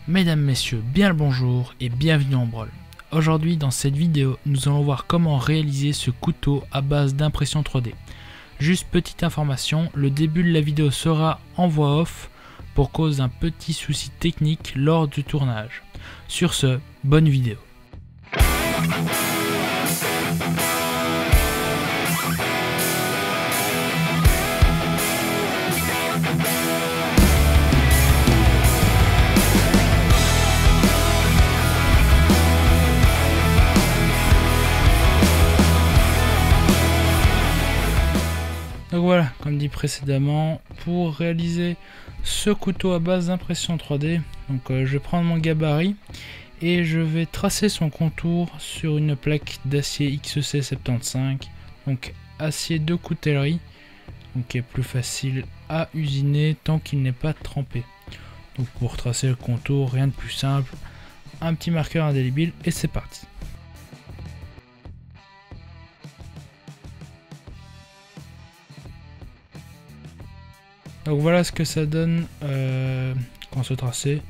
Mesdames, messieurs, bien le bonjour et bienvenue en Brawl. Aujourd'hui dans cette vidéo, nous allons voir comment réaliser ce couteau à base d'impression 3D. Juste petite information, le début de la vidéo sera en voix off pour cause d'un petit souci technique lors du tournage. Sur ce, bonne vidéo. Donc voilà, comme dit précédemment, pour réaliser ce couteau à base d'impression 3D, donc je vais prendre mon gabarit et je vais tracer son contour sur une plaque d'acier XC75, donc acier de coutellerie, donc qui est plus facile à usiner tant qu'il n'est pas trempé. Donc pour tracer le contour, rien de plus simple, un petit marqueur indélébile et c'est parti. Donc voilà ce que ça donne quand c'est tracé.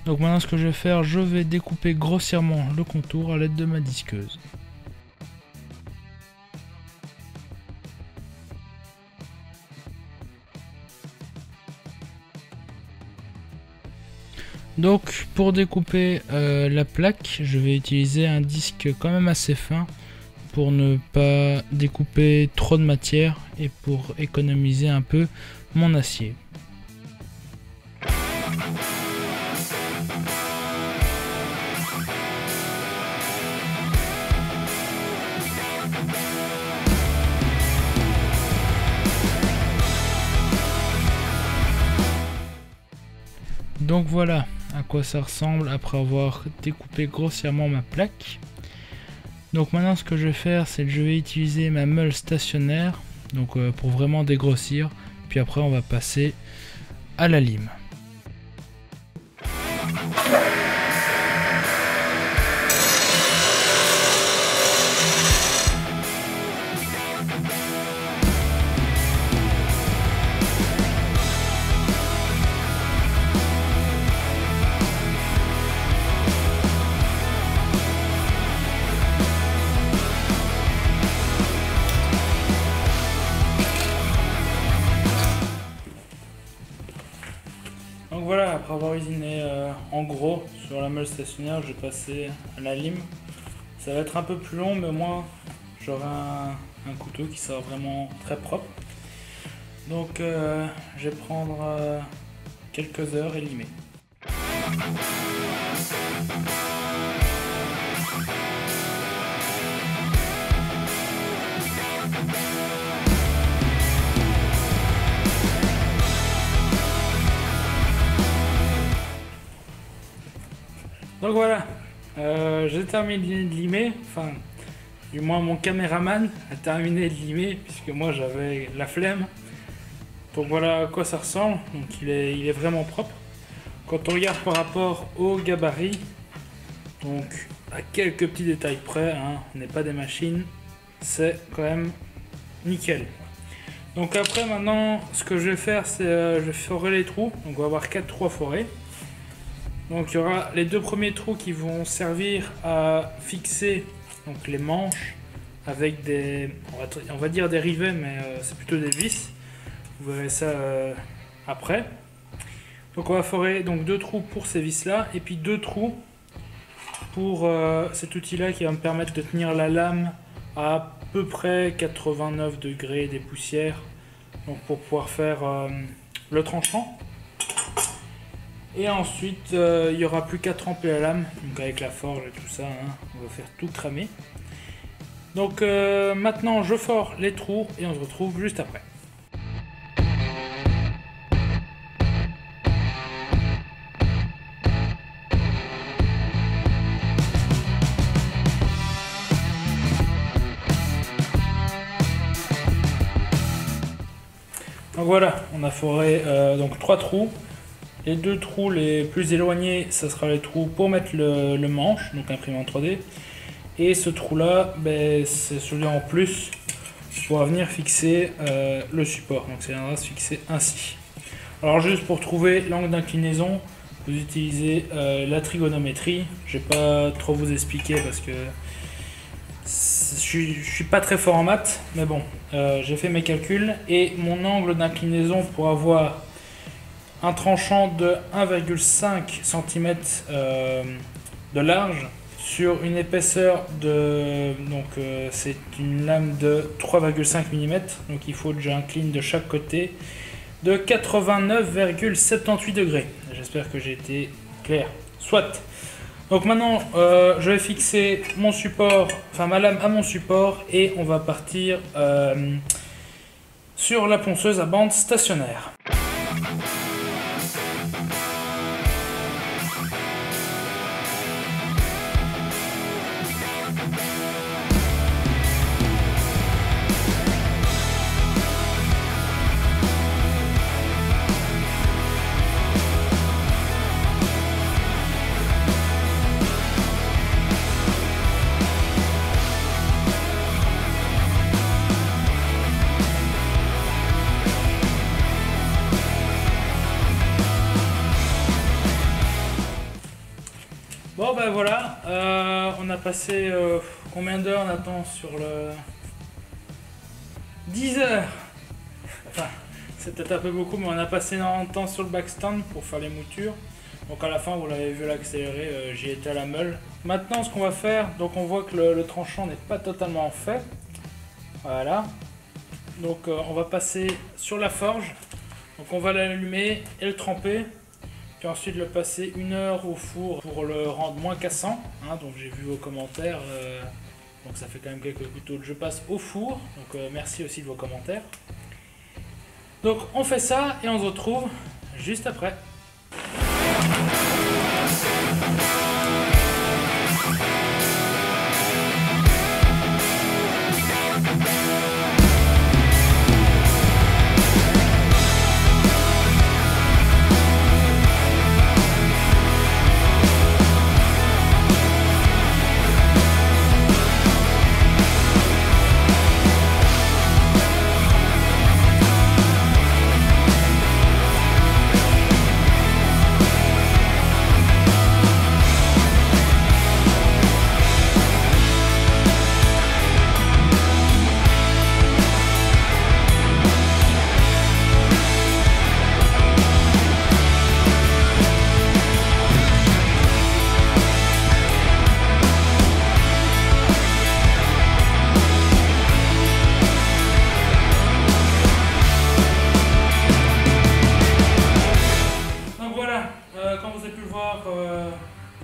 Donc maintenant ce que je vais faire, je vais découper grossièrement le contour à l'aide de ma disqueuse. Donc pour découper la plaque, je vais utiliser un disque quand même assez fin pour ne pas découper trop de matière et pour économiser un peu mon acier. Donc voilà à quoi ça ressemble après avoir découpé grossièrement ma plaque. Donc maintenant ce que je vais faire, c'est que je vais utiliser ma meule stationnaire donc pour vraiment dégrossir, puis après on va passer à la lime. Donc voilà, après avoir usiné en gros sur la meule stationnaire, je vais passer à la lime. Ça va être un peu plus long, mais au moins j'aurai un couteau qui sera vraiment très propre. Donc je vais prendre quelques heures et limer. Donc voilà, j'ai terminé de limer, enfin du moins mon caméraman a terminé de limer puisque moi j'avais la flemme. Donc voilà à quoi ça ressemble, donc il est vraiment propre. Quand on regarde par rapport au gabarit, donc à quelques petits détails près, hein, on n'est pas des machines, c'est quand même nickel. Donc après maintenant ce que je vais faire c'est je vais forer les trous, donc on va avoir 4 trous à forer. Donc il y aura les deux premiers trous qui vont servir à fixer donc les manches avec des, on va dire des rivets, mais c'est plutôt des vis. Vous verrez ça après. Donc on va forer donc 2 trous pour ces vis là et puis 2 trous pour cet outil là qui va me permettre de tenir la lame à peu près 89 degrés des poussières, donc pour pouvoir faire le tranchant. Et ensuite, il n'y aura plus qu'à tremper la lame, donc avec la forge et tout ça, hein, on va faire tout cramer. Donc maintenant, je fore les trous et on se retrouve juste après. Donc voilà, on a foré donc 3 trous. Les 2 trous les plus éloignés, ça sera les trous pour mettre le manche, donc imprimé en 3D. Et ce trou là, ben, c'est celui en plus pour venir fixer le support. Donc ça viendra se fixer ainsi. Alors juste pour trouver l'angle d'inclinaison, vous utilisez la trigonométrie. Je vais pas trop vous expliquer parce que je suis pas très fort en maths, mais bon, j'ai fait mes calculs et mon angle d'inclinaison pour avoir un tranchant de 1,5 cm de large sur une épaisseur de, donc c'est une lame de 3,5 mm, donc il faut que j'incline de chaque côté de 89,78 degrés. J'espère que j'ai été clair. Soit. Donc maintenant, je vais fixer mon support, enfin ma lame à mon support, et on va partir sur la ponceuse à bande stationnaire. Bon ben voilà, on a passé combien d'heures on attend sur le 10 heures. Enfin, c'est peut-être un peu beaucoup, mais on a passé énormément de temps sur le backstand pour faire les moutures. Donc à la fin, vous l'avez vu l'accéléré, j'y étais à la meule. Maintenant, ce qu'on va faire, donc on voit que le tranchant n'est pas totalement fait. Voilà. Donc on va passer sur la forge. Donc on va l'allumer et le tremper. Puis ensuite le passer 1 heure au four pour le rendre moins cassant. Hein, donc j'ai vu vos commentaires, donc ça fait quand même quelques couteaux. Je passe au four, donc merci aussi de vos commentaires. Donc on fait ça et on se retrouve juste après.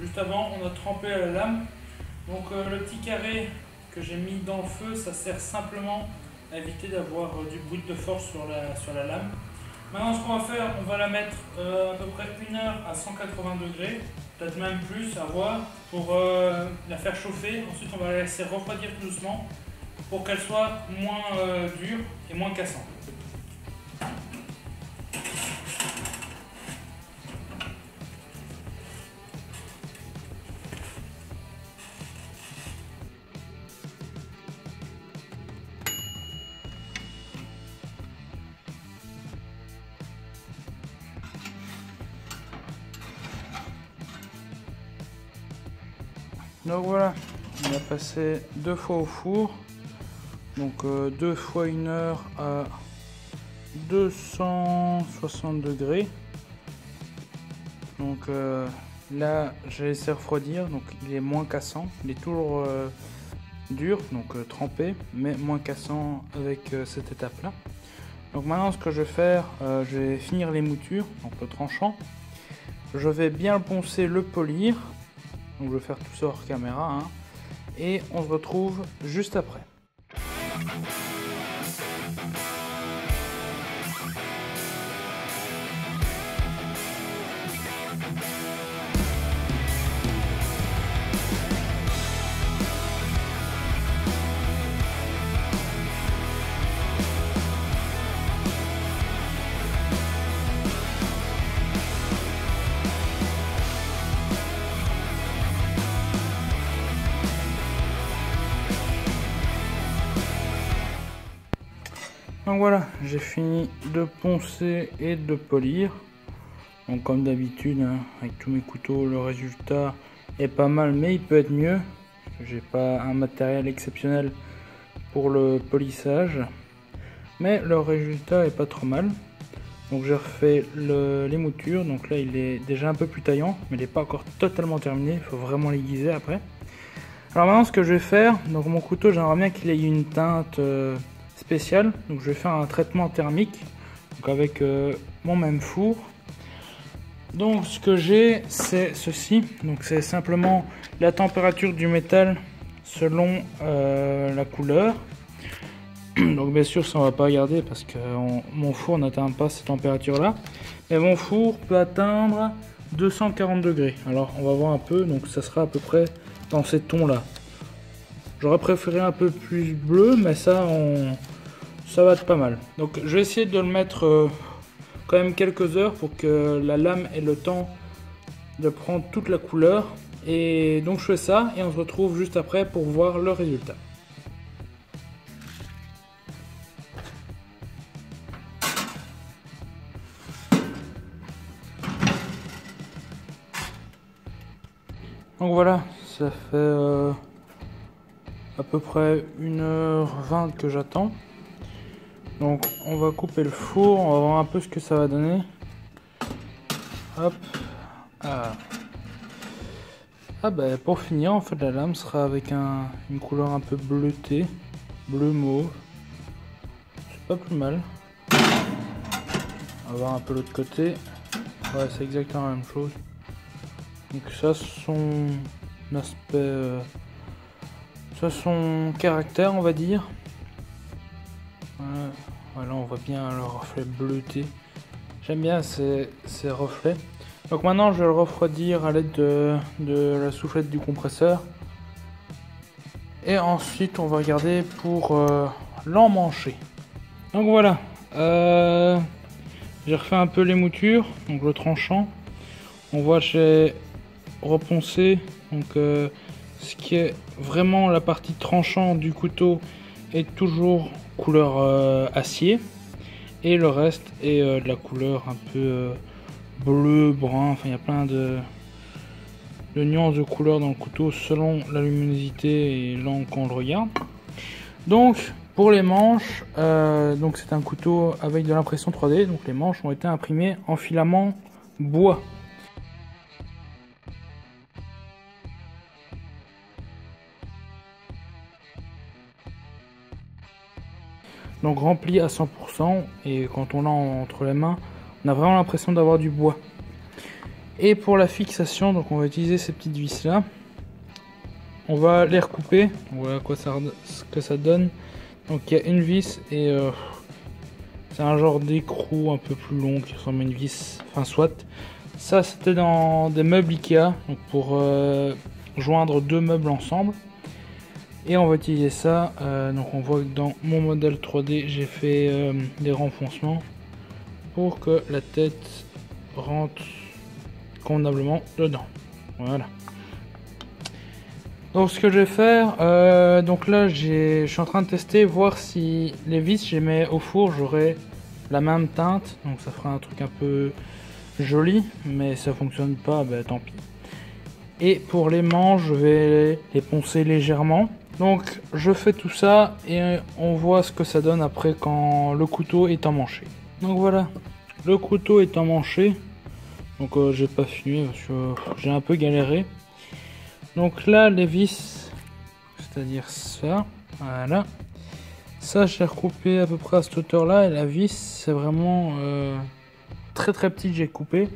Juste avant, on a trempé à la lame. Donc le petit carré que j'ai mis dans le feu, ça sert simplement à éviter d'avoir du bruit de force sur la lame. Maintenant, ce qu'on va faire, on va la mettre à peu près 1 heure à 180 degrés, peut-être même plus, à voir, pour la faire chauffer. Ensuite, on va la laisser refroidir tout doucement pour qu'elle soit moins dure et moins cassante. Donc voilà, on a passé 2 fois au four, donc 2 fois 1 heure à 260 degrés. Donc là, j'ai laissé refroidir, donc il est moins cassant, il est toujours dur, donc trempé, mais moins cassant avec cette étape-là. Donc maintenant, ce que je vais faire, je vais finir les moutures, donc le tranchant. Je vais bien le poncer, le polir. Donc je vais faire tout ça hors caméra, hein, et on se retrouve juste après. Donc voilà, j'ai fini de poncer et de polir. Donc comme d'habitude, hein, avec tous mes couteaux, le résultat est pas mal, mais il peut être mieux. J'ai pas un matériel exceptionnel pour le polissage, mais le résultat est pas trop mal. Donc j'ai refait les moutures, donc là il est déjà un peu plus taillant, mais il n'est pas encore totalement terminé, il faut vraiment l'aiguiser après. Alors maintenant ce que je vais faire, donc mon couteau j'aimerais bien qu'il ait une teinte spéciale, donc je vais faire un traitement thermique, donc avec mon même four. Donc ce que j'ai c'est ceci, donc c'est simplement la température du métal selon la couleur. Donc bien sûr ça on va pas regarder parce que mon four n'atteint pas ces températures là, et mon four peut atteindre 240 degrés. Alors on va voir un peu, donc ça sera à peu près dans ces tons là. J'aurais préféré un peu plus bleu, mais ça va être pas mal. Donc je vais essayer de le mettre quand même quelques heures pour que la lame ait le temps de prendre toute la couleur. Et donc je fais ça et on se retrouve juste après pour voir le résultat. Donc voilà, ça fait à peu près 1h20 que j'attends. Donc on va couper le four, on va voir un peu ce que ça va donner. Hop. Ah bah pour finir, en fait la lame sera avec une couleur un peu bleutée, bleu mauve. C'est pas plus mal. On va voir un peu l'autre côté. Ouais, c'est exactement la même chose. Donc ça son aspect, ça son caractère on va dire. Voilà, on voit bien le reflet bleuté. J'aime bien ces reflets. Donc maintenant je vais le refroidir à l'aide de la soufflette du compresseur. Et ensuite on va regarder pour l'emmancher. Donc voilà, j'ai refait un peu les moutures, donc le tranchant. On voit j'ai reponcé, donc ce qui est vraiment la partie tranchant du couteau est toujours couleur acier, et le reste est de la couleur un peu bleu, brun, enfin il y a plein de nuances de couleurs dans le couteau selon la luminosité et l'angle qu'on le regarde. Donc pour les manches, donc c'est un couteau avec de l'impression 3D, donc les manches ont été imprimées en filament bois. Donc rempli à 100%, et quand on l'a entre les mains, on a vraiment l'impression d'avoir du bois. Et pour la fixation, donc on va utiliser ces petites vis là. On va les recouper, voilà ce que ça donne. Donc il y a une vis et c'est un genre d'écrou un peu plus long qui ressemble à une vis, enfin soit. Ça c'était dans des meubles Ikea, donc pour joindre deux meubles ensemble. Et on va utiliser ça, donc on voit que dans mon modèle 3D j'ai fait des renfoncements pour que la tête rentre convenablement dedans. Voilà. Donc ce que je vais faire, donc là je suis en train de tester, voir si les vis je les mets au four, j'aurai la même teinte, donc ça fera un truc un peu joli, mais ça fonctionne pas, bah, tant pis. Et pour les manches je vais les poncer légèrement. Donc je fais tout ça et on voit ce que ça donne après quand le couteau est emmanché. Donc voilà, le couteau est emmanché. Donc j'ai pas fini parce que j'ai un peu galéré. Donc là les vis, c'est-à-dire ça, voilà. Ça j'ai recoupé à peu près à cette hauteur là, et la vis c'est vraiment très petite, j'ai coupé.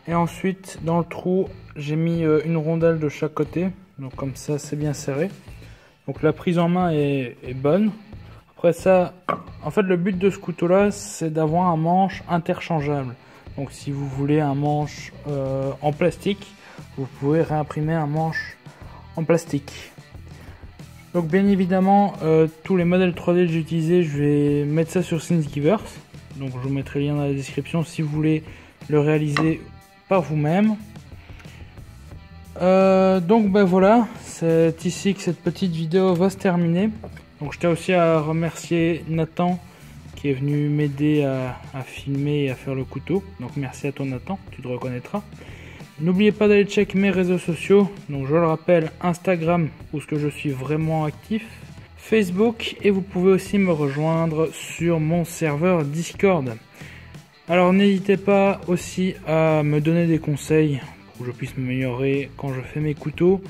Et ensuite dans le trou j'ai mis une rondelle de chaque côté. Donc comme ça c'est bien serré. Donc la prise en main est bonne. Après ça, en fait le but de ce couteau là c'est d'avoir un manche interchangeable. Donc si vous voulez un manche en plastique, vous pouvez réimprimer un manche en plastique. Donc bien évidemment tous les modèles 3D que j'ai utilisés, je vais mettre ça sur Thingiverse. Donc je vous mettrai le lien dans la description si vous voulez le réaliser par vous-même. Donc ben voilà, c'est ici que cette petite vidéo va se terminer. Donc je tiens aussi à remercier Nathan qui est venu m'aider à filmer et à faire le couteau. Donc merci à toi Nathan, tu te reconnaîtras. N'oubliez pas d'aller checker mes réseaux sociaux. Donc je le rappelle, Instagram où je suis vraiment actif, Facebook, et vous pouvez aussi me rejoindre sur mon serveur Discord. Alors n'hésitez pas aussi à me donner des conseils pour que je puisse m'améliorer quand je fais mes couteaux.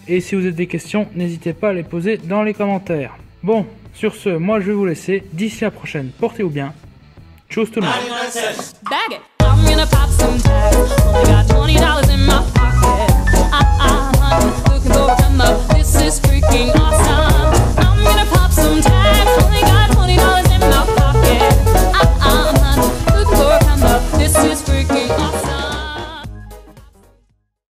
Et si vous avez des questions, n'hésitez pas à les poser dans les commentaires. Bon, sur ce, moi je vais vous laisser. D'ici la prochaine, portez-vous bien. Tchuss tout le monde.